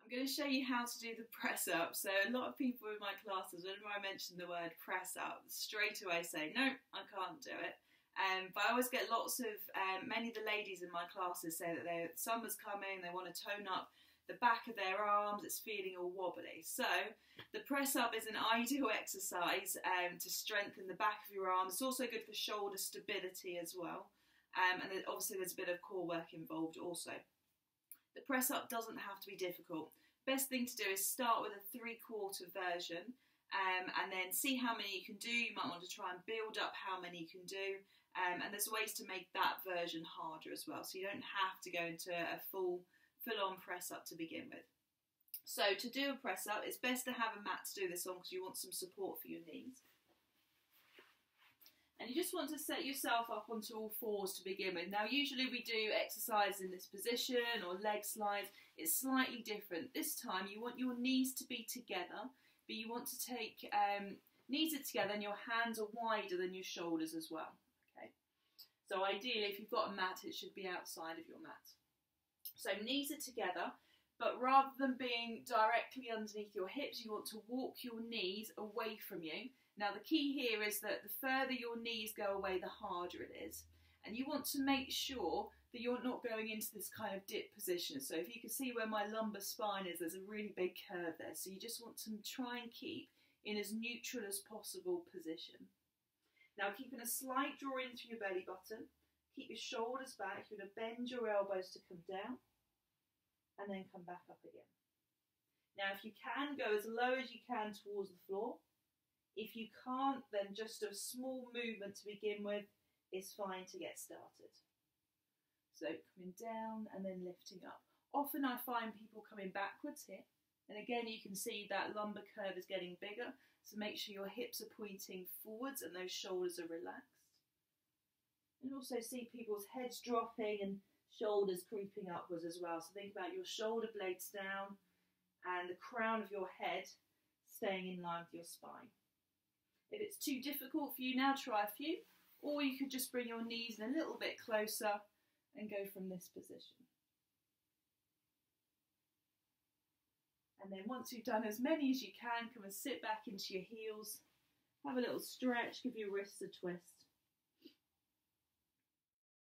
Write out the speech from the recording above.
I'm going to show you how to do the press up. So a lot of people in my classes, whenever I mention the word press up, straight away say, no, I can't do it. But I always get lots of, many of the ladies in my classes say that summer's coming, they want to tone up the back of their arms, it's feeling all wobbly. So the press up is an ideal exercise to strengthen the back of your arms. It's also good for shoulder stability as well. And then obviously there's a bit of core work involved also. The press up doesn't have to be difficult. Best thing to do is start with a 3/4 version and then see how many you can do. You might want to try and build up how many you can do. And there's ways to make that version harder as well. So you don't have to go into a full-on press up to begin with. So to do a press up, it's best to have a mat to do this on because you want some support for your knees. And you just want to set yourself up onto all fours to begin with. Now, usually we do exercise in this position or leg slides. It's slightly different. This time, you want your knees to be together, but you want to take knees are together and your hands are wider than your shoulders as well. Okay. So ideally, if you've got a mat, it should be outside of your mat. So knees are together, but rather than being directly underneath your hips, you want to walk your knees away from you. Now the key here is that the further your knees go away, the harder it is. And you want to make sure that you're not going into this kind of dip position. So if you can see where my lumbar spine is, there's a really big curve there. So you just want to try and keep in as neutral as possible position. Now keeping a slight draw in through your belly button. Keep your shoulders back. You're going to bend your elbows to come down and then come back up again. Now if you can, go as low as you can towards the floor. If you can't, then just a small movement to begin with is fine to get started. So coming down and then lifting up. Often I find people coming backwards here. And again, you can see that lumbar curve is getting bigger. So make sure your hips are pointing forwards and those shoulders are relaxed. And also see people's heads dropping and shoulders creeping upwards as well. So think about your shoulder blades down and the crown of your head staying in line with your spine. If it's too difficult for you now, try a few, or you could just bring your knees in a little bit closer and go from this position. And then once you've done as many as you can, come and sit back into your heels, have a little stretch, give your wrists a twist.